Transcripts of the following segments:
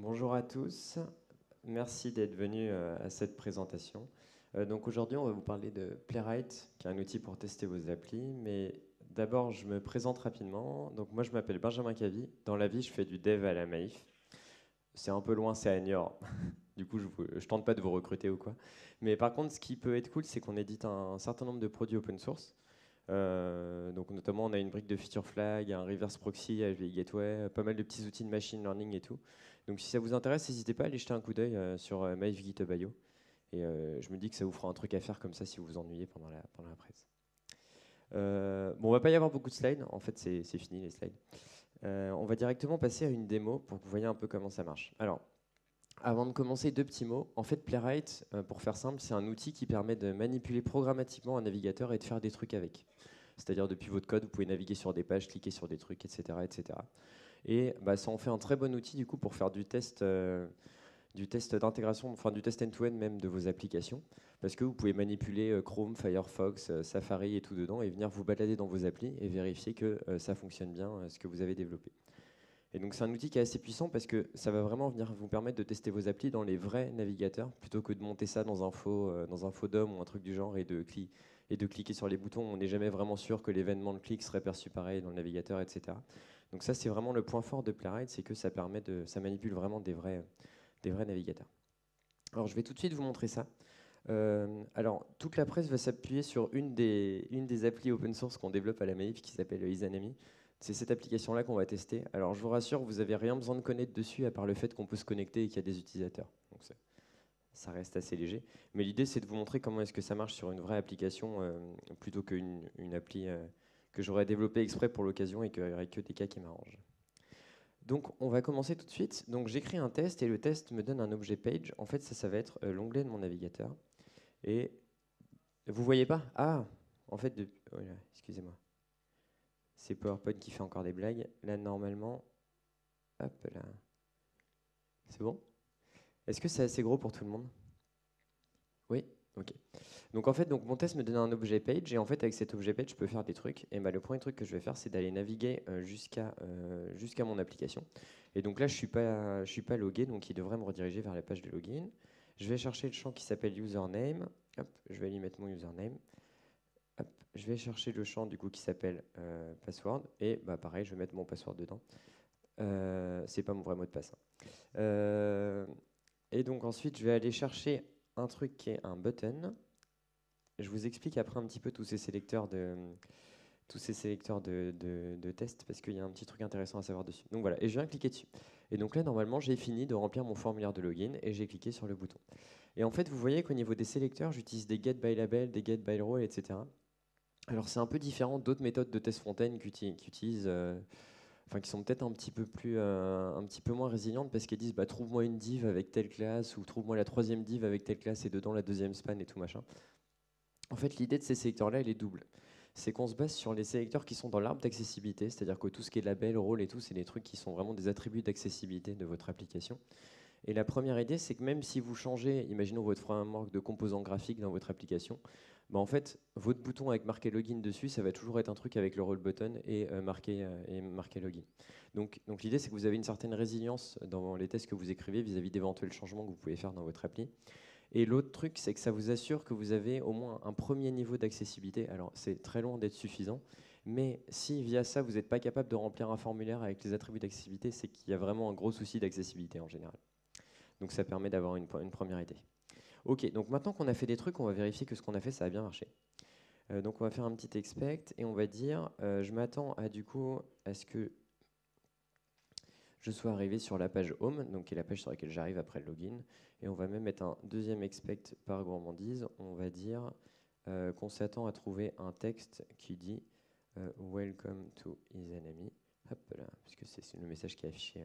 Bonjour à tous, merci d'être venus à cette présentation. Donc aujourd'hui, on va vous parler de Playwright, qui est un outil pour tester vos applis. Mais d'abord, je me présente rapidement. Donc moi, je m'appelle Benjamin Cavy. Dans la vie, je fais du dev à la Maïf. C'est un peu loin, c'est à Niort. Du coup, je tente pas de vous recruter ou quoi. Mais par contre, ce qui peut être cool, c'est qu'on édite un certain nombre de produits open source. Donc notamment, on a une brique de feature flag, un reverse proxy, HVI Gateway, pas mal de petits outils de machine learning et tout. Donc si ça vous intéresse, n'hésitez pas à aller jeter un coup d'œil sur Maïf GitHub IO. Et je me dis que ça vous fera un truc à faire comme ça si vous vous ennuyez pendant la presse. Bon, on va pas y avoir beaucoup de slides. En fait, c'est fini les slides. On va directement passer à une démo pour que vous voyez un peu comment ça marche. Alors, avant de commencer, deux petits mots. En fait, Playwright, pour faire simple, c'est un outil qui permet de manipuler programmatiquement un navigateur et de faire des trucs avec. C'est-à-dire, depuis votre code, vous pouvez naviguer sur des pages, cliquer sur des trucs, etc. etc. Et bah, ça en fait un très bon outil du coup pour faire du test d'intégration, enfin du test end-to-end même de vos applications, parce que vous pouvez manipuler Chrome, Firefox, Safari et tout dedans, et venir vous balader dans vos applis et vérifier que ça fonctionne bien, ce que vous avez développé. Et donc c'est un outil qui est assez puissant parce que ça va vraiment venir vous permettre de tester vos applis dans les vrais navigateurs, plutôt que de monter ça dans un faux DOM ou un truc du genre et de cliquer sur les boutons. On n'est jamais vraiment sûr que l'événement de clic serait perçu pareil dans le navigateur, etc. Donc ça, c'est vraiment le point fort de Playwright, c'est que ça manipule vraiment des vrais navigateurs. Alors je vais tout de suite vous montrer ça. Alors toute la presse va s'appuyer sur une des applis open source qu'on développe à la Maïf qui s'appelle Izanami. C'est cette application-là qu'on va tester. Alors je vous rassure, vous n'avez rien besoin de connaître dessus à part le fait qu'on peut se connecter et qu'il y a des utilisateurs. Donc ça reste assez léger. Mais l'idée, c'est de vous montrer comment est-ce que ça marche sur une vraie application plutôt qu'une une appli que j'aurais développée exprès pour l'occasion et qu'il n'y aurait que des cas qui m'arrangent. Donc on va commencer tout de suite. Donc j'écris un test et le test me donne un objet page. En fait, ça va être l'onglet de mon navigateur. Et vous voyez pas? Ah, en fait, oh là, excusez-moi. C'est PowerPoint qui fait encore des blagues. Là, normalement, hop là. C'est bon? Est-ce que c'est assez gros pour tout le monde? Oui? Ok. Donc en fait, donc, mon test me donne un objet page et en fait avec cet objet page, je peux faire des trucs. Et bah, le premier truc que je vais faire, c'est d'aller naviguer jusqu'à mon application. Et donc là, je suis pas logué, donc il devrait me rediriger vers la page de login. Je vais chercher le champ qui s'appelle username. Hop, je vais aller mettre mon username. Hop, je vais chercher le champ du coup qui s'appelle password et bah pareil, je vais mettre mon password dedans. C'est pas mon vrai mot de passe, hein. Euh, et donc ensuite, je vais aller chercher un truc qui est un button. Je vous explique après un petit peu tous ces sélecteurs de tests parce qu'il y a un petit truc intéressant à savoir dessus. Donc voilà, et je viens cliquer dessus. Et donc là, normalement, j'ai fini de remplir mon formulaire de login et j'ai cliqué sur le bouton. Et en fait, vous voyez qu'au niveau des sélecteurs, j'utilise des get by label, des get by role, etc. Alors c'est un peu différent d'autres méthodes de test front-end qui utilisent, enfin qui sont peut-être un petit peu moins résilientes parce qu'elles disent bah, trouve-moi une div avec telle classe ou trouve-moi la troisième div avec telle classe et dedans la deuxième span et tout machin. En fait, l'idée de ces sélecteurs-là, elle est double. C'est qu'on se base sur les sélecteurs qui sont dans l'arbre d'accessibilité, c'est-à-dire que tout ce qui est label, rôle et tout, c'est des trucs qui sont vraiment des attributs d'accessibilité de votre application. Et la première idée, c'est que même si vous changez, imaginons votre framework de composants graphiques dans votre application, bah en fait, votre bouton avec marqué login dessus, ça va toujours être un truc avec le role button et marqué login. Donc l'idée, c'est que vous avez une certaine résilience dans les tests que vous écrivez vis-à-vis d'éventuels changements que vous pouvez faire dans votre appli. Et l'autre truc, c'est que ça vous assure que vous avez au moins un premier niveau d'accessibilité. Alors, c'est très loin d'être suffisant, mais si via ça, vous n'êtes pas capable de remplir un formulaire avec les attributs d'accessibilité, c'est qu'il y a vraiment un gros souci d'accessibilité en général. Donc, ça permet d'avoir une première idée. Ok, donc maintenant qu'on a fait des trucs, on va vérifier que ce qu'on a fait, ça a bien marché. Donc, on va faire un petit expect et on va dire, je m'attends à du coup à ce que je sois arrivé sur la page home, donc qui est la page sur laquelle j'arrive après le login. Et on va même mettre un deuxième expect par gourmandise. On va dire qu'on s'attend à trouver un texte qui dit Welcome to Izanami. Hop là, puisque c'est le message qui est affiché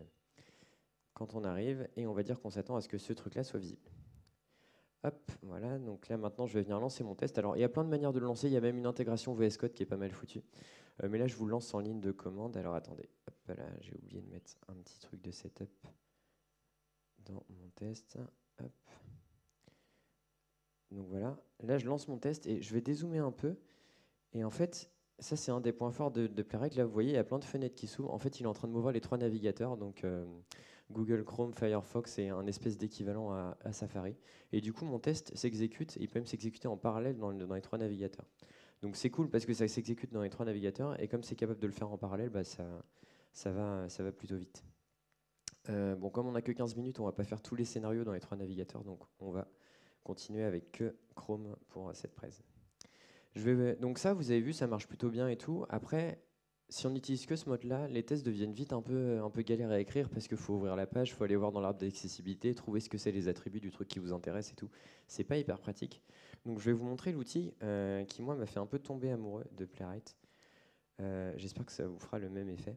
quand on arrive. Et on va dire qu'on s'attend à ce que ce truc-là soit visible. Hop, voilà, donc là maintenant je vais venir lancer mon test. Alors il y a plein de manières de le lancer, il y a même une intégration VS Code qui est pas mal foutue. Mais là je vous le lance en ligne de commande. Alors attendez, hop là, j'ai oublié de mettre un petit truc de setup dans mon test. Hop. Donc voilà, là je lance mon test et je vais dézoomer un peu. Et en fait, ça, c'est un des points forts de Playwright. Là, vous voyez, il y a plein de fenêtres qui s'ouvrent. En fait, il est en train de m'ouvrir les 3 navigateurs, donc Google Chrome, Firefox et un espèce d'équivalent à Safari. Et du coup, mon test s'exécute, et il peut même s'exécuter en parallèle dans les 3 navigateurs. Donc c'est cool parce que ça s'exécute dans les 3 navigateurs, et comme c'est capable de le faire en parallèle, bah, ça va plutôt vite. Bon, comme on n'a que 15 minutes, on va pas faire tous les scénarios dans les 3 navigateurs, donc on va continuer avec que Chrome pour cette presse. Donc ça, vous avez vu, ça marche plutôt bien et tout. Après, si on n'utilise que ce mode-là, les tests deviennent vite un peu galères à écrire parce qu'il faut ouvrir la page, il faut aller voir dans l'arbre d'accessibilité, trouver ce que c'est les attributs du truc qui vous intéresse et tout. C'est pas hyper pratique. Donc je vais vous montrer l'outil qui, moi, m'a fait un peu tomber amoureux de Playwright. J'espère que ça vous fera le même effet.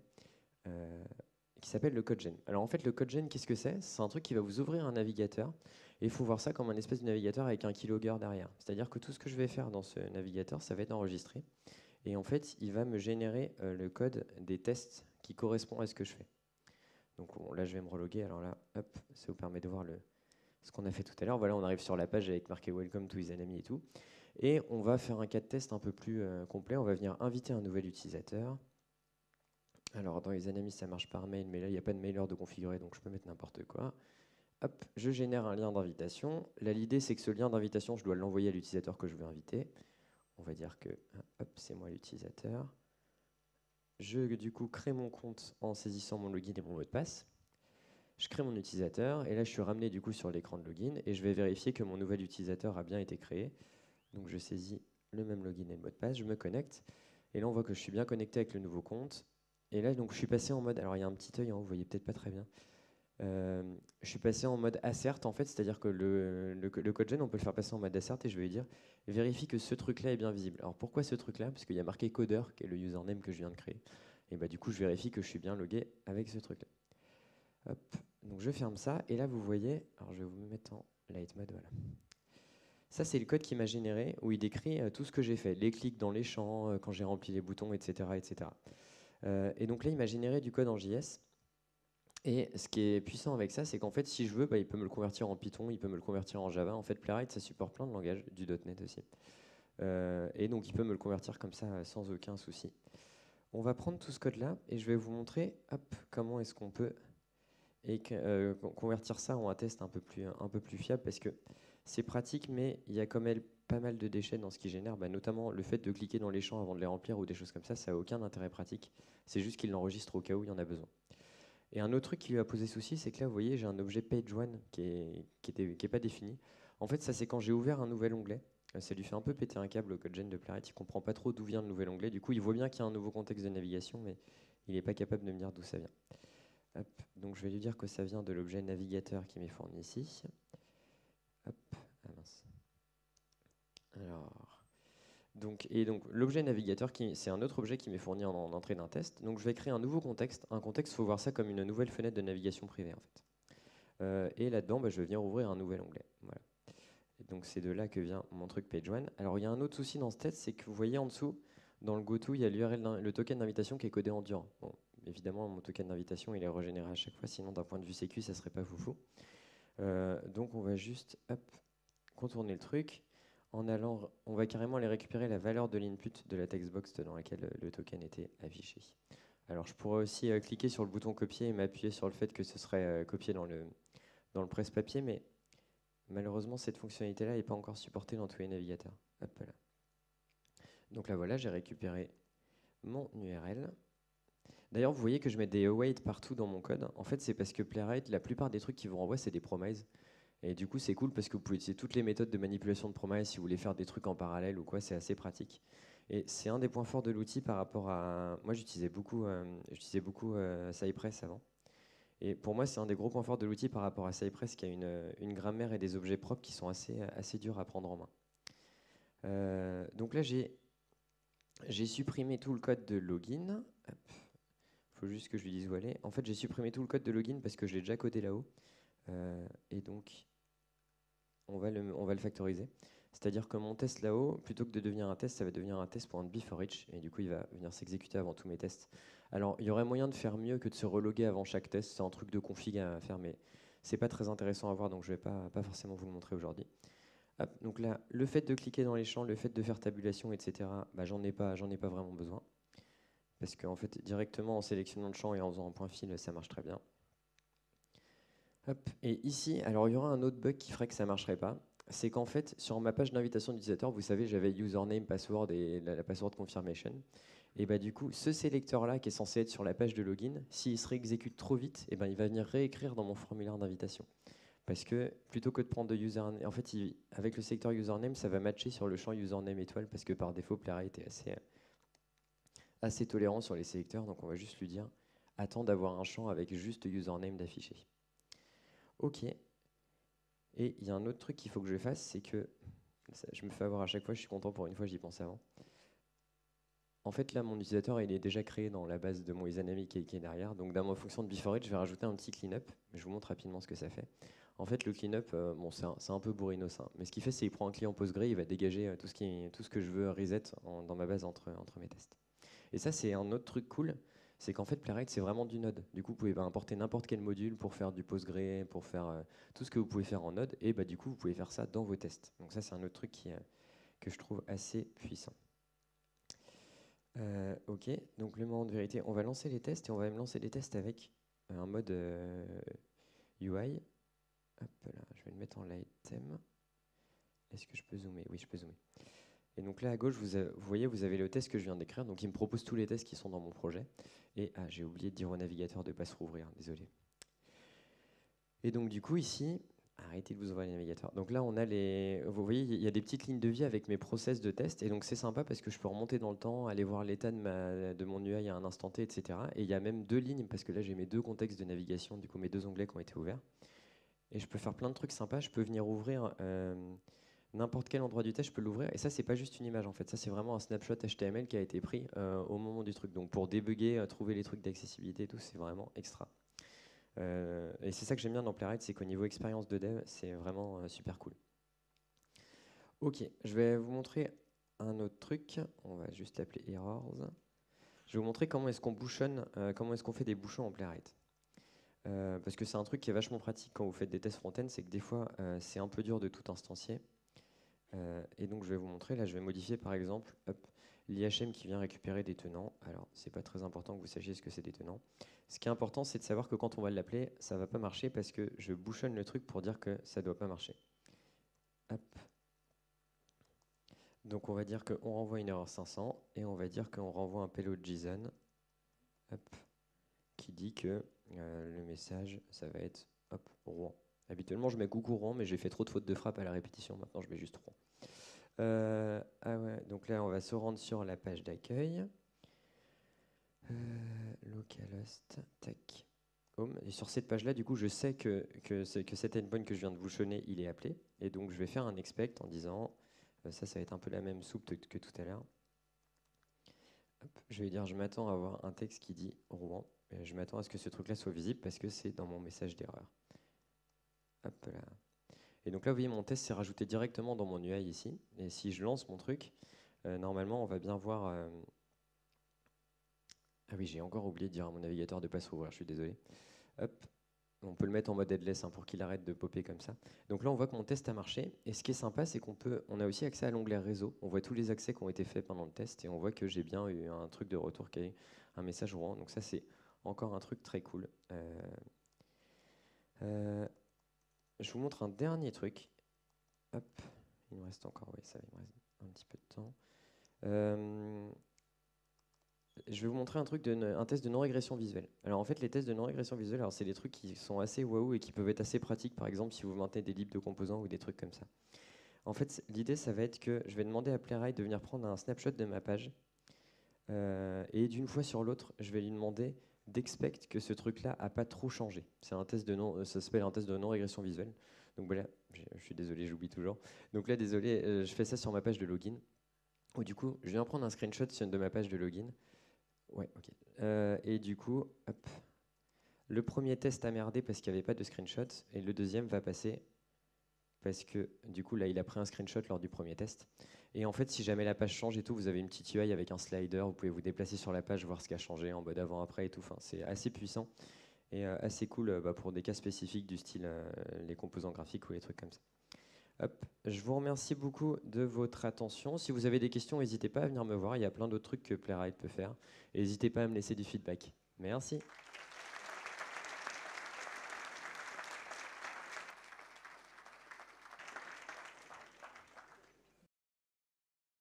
Qui s'appelle le CodeGen. Alors en fait, le CodeGen, qu'est-ce que c'est? C'est un truc qui va vous ouvrir un navigateur, et il faut voir ça comme un espèce de navigateur avec un keylogger derrière. C'est-à-dire que tout ce que je vais faire dans ce navigateur, ça va être enregistré, et en fait, il va me générer le code des tests qui correspond à ce que je fais. Donc bon, là, je vais me reloguer. Alors là, hop, ça vous permet de voir ce qu'on a fait tout à l'heure. Voilà, on arrive sur la page avec marqué Welcome to Izanami et tout. Et on va faire un cas de test un peu plus complet. On va venir inviter un nouvel utilisateur. Alors, dans les Izanami, ça marche par mail, mais là, il n'y a pas de mailer de configurer, donc je peux mettre n'importe quoi. Hop, je génère un lien d'invitation. Là, l'idée, c'est que ce lien d'invitation, je dois l'envoyer à l'utilisateur que je veux inviter. On va dire que, hop, c'est moi l'utilisateur. Je, du coup, crée mon compte en saisissant mon login et mon mot de passe. Je crée mon utilisateur, et là, je suis ramené, du coup, sur l'écran de login, et je vais vérifier que mon nouvel utilisateur a bien été créé. Donc, je saisis le même login et le mot de passe, je me connecte, et là, on voit que je suis bien connecté avec le nouveau compte. Et là, donc, je suis passé en mode. Alors, il y a un petit œil en haut, vous voyez peut-être pas très bien. Je suis passé en mode assert, en fait, c'est-à-dire que le CodeGen, on peut le faire passer en mode assert, et je vais lui dire vérifie que ce truc-là est bien visible. Alors, pourquoi ce truc-là? Parce qu'il y a marqué codeur, qui est le username que je viens de créer. Et bah, du coup, je vérifie que je suis bien logué avec ce truc-là. Hop, donc je ferme ça, et là, vous voyez, alors je vais vous mettre en light mode, voilà. Ça, c'est le code qui m'a généré, où il décrit tout ce que j'ai fait, les clics dans les champs, quand j'ai rempli les boutons, etc. etc. Et donc là, il m'a généré du code en JS. Et ce qui est puissant avec ça, c'est qu'en fait, si je veux, bah, il peut me le convertir en Python, il peut me le convertir en Java. En fait, Playwright, ça supporte plein de langages, du .NET aussi. Et donc, il peut me le convertir comme ça sans aucun souci. On va prendre tout ce code-là et je vais vous montrer comment est-ce qu'on peut convertir ça en un test un peu plus fiable, parce que c'est pratique, mais il y a quand même pas mal de déchets dans ce qui génère, bah, notamment le fait de cliquer dans les champs avant de les remplir ou des choses comme ça n'a aucun intérêt pratique. C'est juste qu'il l'enregistre au cas où il y en a besoin. Et un autre truc qui lui a posé souci, c'est que là, vous voyez, j'ai un objet page1 qui est pas défini. En fait, ça, c'est quand j'ai ouvert un nouvel onglet. Ça lui fait un peu péter un câble au CodeGen de Playwright. Il comprend pas trop d'où vient le nouvel onglet. Du coup, il voit bien qu'il y a un nouveau contexte de navigation, mais il n'est pas capable de me dire d'où ça vient. Hop. Donc, je vais lui dire que ça vient de l'objet navigateur qui m'est fourni ici. Hop. Ah mince. Alors. Donc l'objet navigateur, c'est un autre objet qui m'est fourni en entrée d'un test. Donc je vais créer un nouveau contexte. Un contexte, il faut voir ça comme une nouvelle fenêtre de navigation privée en fait. Et là-dedans, bah, je vais venir ouvrir un nouvel onglet. Voilà. Et donc c'est de là que vient mon truc page1. Alors il y a un autre souci dans ce test, c'est que vous voyez en dessous, dans le goto, il y a l'URL, le token d'invitation qui est codé en Durand. Bon, évidemment, mon token d'invitation, il est régénéré à chaque fois, sinon d'un point de vue sécu, ça serait pas foufou. Donc on va juste contourner le truc. En allant, on va carrément aller récupérer la valeur de l'input de la textbox dans laquelle le token était affiché. Alors je pourrais aussi cliquer sur le bouton copier et m'appuyer sur le fait que ce serait copié dans le presse-papier, mais malheureusement cette fonctionnalité-là n'est pas encore supportée dans tous les navigateurs. Hop là. Donc là voilà, j'ai récupéré mon URL. D'ailleurs, vous voyez que je mets des await partout dans mon code. En fait, c'est parce que Playwright, la plupart des trucs qui vous renvoient, c'est des promises. Et du coup, c'est cool parce que vous pouvez utiliser toutes les méthodes de manipulation de promises si vous voulez faire des trucs en parallèle ou quoi, c'est assez pratique. Et c'est un des points forts de l'outil par rapport à. Moi, j'utilisais beaucoup Cypress avant. Et pour moi, c'est un des gros points forts de l'outil par rapport à Cypress qui a une grammaire et des objets propres qui sont assez durs à prendre en main. Donc là, j'ai supprimé tout le code de login. Il faut juste que je lui dise où aller. En fait, j'ai supprimé tout le code de login parce que je l'ai déjà codé là-haut. Et donc, on va le factoriser. C'est-à-dire que mon test là-haut, plutôt que de devenir un test, ça va devenir un test.beForEach. Et du coup, il va venir s'exécuter avant tous mes tests. Alors, il y aurait moyen de faire mieux que de se reloguer avant chaque test. C'est un truc de config à faire, mais c'est pas très intéressant à voir, donc je vais pas forcément vous le montrer aujourd'hui. Hop, donc là, le fait de cliquer dans les champs, le fait de faire tabulation, etc., bah, j'en ai pas vraiment besoin. Parce qu'en fait, directement en sélectionnant le champ et en faisant un point fil, ça marche très bien. Hop, et ici, alors il y aura un autre bug qui ferait que ça ne marcherait pas. C'est qu'en fait, sur ma page d'invitation d'utilisateur, vous savez, j'avais username, password et la password confirmation. Et bah du coup, ce sélecteur-là qui est censé être sur la page de login, s'il se réexécute trop vite, et ben il va venir réécrire dans mon formulaire d'invitation. Parce que plutôt que de prendre de username, en fait, avec le sélecteur username, ça va matcher sur le champ username étoile parce que par défaut, Playwright est assez tolérant sur les sélecteurs. Donc on va juste lui dire, attends d'avoir un champ avec juste username d'afficher. OK. Et il y a un autre truc qu'il faut que je fasse, c'est que je me fais avoir à chaque fois, je suis content pour une fois, j'y pensais avant. En fait, là, mon utilisateur, il est déjà créé dans la base de mon username qui est derrière. Donc, dans ma fonction de before it, je vais rajouter un petit cleanup. Je vous montre rapidement ce que ça fait. En fait, le cleanup, bon, c'est un peu bourrinos, hein. Mais ce qu'il fait, c'est qu'il prend un client Postgre, il va dégager tout ce que je veux reset dans ma base entre mes tests. Et ça, c'est un autre truc cool, c'est qu'en fait, Playwright, c'est vraiment du Node. Du coup, vous pouvez importer n'importe quel module pour faire du Postgre, pour faire tout ce que vous pouvez faire en Node. Et bah, du coup, vous pouvez faire ça dans vos tests. Donc ça, c'est un autre truc que je trouve assez puissant. OK, donc le moment de vérité, on va lancer les tests et on va même lancer les tests avec un mode UI. Hop là, je vais le mettre en light theme. Est-ce que je peux zoomer? Oui, je peux zoomer. Et donc là à gauche, vous voyez, vous avez le test que je viens d'écrire. Donc il me propose tous les tests qui sont dans mon projet. Et j'ai oublié de dire au navigateur de ne pas se rouvrir, désolé. Et donc du coup ici, arrêtez de vous ouvrir le navigateur. Donc là on a vous voyez, il y a des petites lignes de vie avec mes process de test. Et donc c'est sympa parce que je peux remonter dans le temps, aller voir l'état de mon UI à un instant T, etc. Et il y a même deux lignes parce que là j'ai mes deux contextes de navigation, du coup mes deux onglets qui ont été ouverts. Et je peux faire plein de trucs sympas. Je peux venir ouvrir n'importe quel endroit du test, je peux l'ouvrir. Et ça, c'est pas juste une image en fait. Ça, c'est vraiment un snapshot HTML qui a été pris au moment du truc. Donc pour débugger, trouver les trucs d'accessibilité et tout, c'est vraiment extra. Et c'est ça que j'aime bien dans Playwright, c'est qu'au niveau expérience de dev, c'est vraiment super cool. Ok, je vais vous montrer un autre truc. On va juste l'appeler errors. Je vais vous montrer comment est-ce qu'on bouchonne, comment est-ce qu'on fait des bouchons en Playwright. Parce que c'est un truc qui est vachement pratique quand vous faites des tests front-end, c'est que des fois, c'est un peu dur de tout instancier. Et donc je vais vous montrer, là je vais modifier par exemple l'IHM qui vient récupérer des tenants. Alors c'est pas très important que vous sachiez ce que c'est des tenants. Ce qui est important, c'est de savoir que quand on va l'appeler, ça va pas marcher parce que je bouchonne le truc pour dire que ça doit pas marcher. Hop. Donc on va dire qu'on renvoie une erreur 500 et on va dire qu'on renvoie un payload JSON qui dit que le message, ça va être Rouen. Habituellement, je mets coucou Rouen, mais j'ai fait trop de fautes de frappe à la répétition. Maintenant, je mets juste Rouen. Ah ouais, donc là, on va se rendre sur la page d'accueil. Localhost, tac, home. Et sur cette page-là, du coup, je sais que cet endpoint que je viens de bouchonner, il est appelé. Et donc, je vais faire un expect en disant, ça va être un peu la même soupe que tout à l'heure. Je vais dire, je m'attends à avoir un texte qui dit Rouen. Et je m'attends à ce que ce truc-là soit visible parce que c'est dans mon message d'erreur. Hop là. Et donc là, vous voyez, mon test s'est rajouté directement dans mon UI ici. Et si je lance mon truc, normalement, on va bien voir... Ah oui, j'ai encore oublié de dire à mon navigateur de ne pas se rouvrir, je suis désolé. Hop, on peut le mettre en mode headless pour qu'il arrête de popper comme ça. Donc là, on voit que mon test a marché. Et ce qui est sympa, c'est on a aussi accès à l'onglet réseau. On voit tous les accès qui ont été faits pendant le test. Et on voit que j'ai bien eu un truc de retour qui a eu un message Rouen. Donc ça, c'est encore un truc très cool. Je vous montre un dernier truc. Hop, il me reste encore, oui, ça, il me reste un petit peu de temps. Je vais vous montrer un test de non-régression visuelle. Alors en fait, les tests de non-régression visuelle, c'est des trucs qui sont assez waouh et qui peuvent être assez pratiques, par exemple si vous maintenez des libs de composants ou des trucs comme ça. En fait, l'idée, ça va être que je vais demander à Playwright de venir prendre un snapshot de ma page et d'une fois sur l'autre, je vais lui demander d'expect que ce truc-là n'a pas trop changé. C'est un test de ça s'appelle un test de non-régression visuelle. Donc voilà, je suis désolé, j'oublie toujours. Donc là, désolé, je fais ça sur ma page de login. Où du coup, je viens prendre un screenshot de ma page de login. Ouais, ok. Et du coup, hop, le premier test a merdé parce qu'il n'y avait pas de screenshot, et le deuxième va passer parce que du coup, là, il a pris un screenshot lors du premier test. Et en fait, si jamais la page change et tout, vous avez une petite UI avec un slider, vous pouvez vous déplacer sur la page, voir ce qui a changé en mode avant-après et tout. Enfin, c'est assez puissant et assez cool pour des cas spécifiques du style les composants graphiques ou les trucs comme ça. Hop. Je vous remercie beaucoup de votre attention. Si vous avez des questions, n'hésitez pas à venir me voir. Il y a plein d'autres trucs que Playwright peut faire. Et n'hésitez pas à me laisser du feedback. Merci.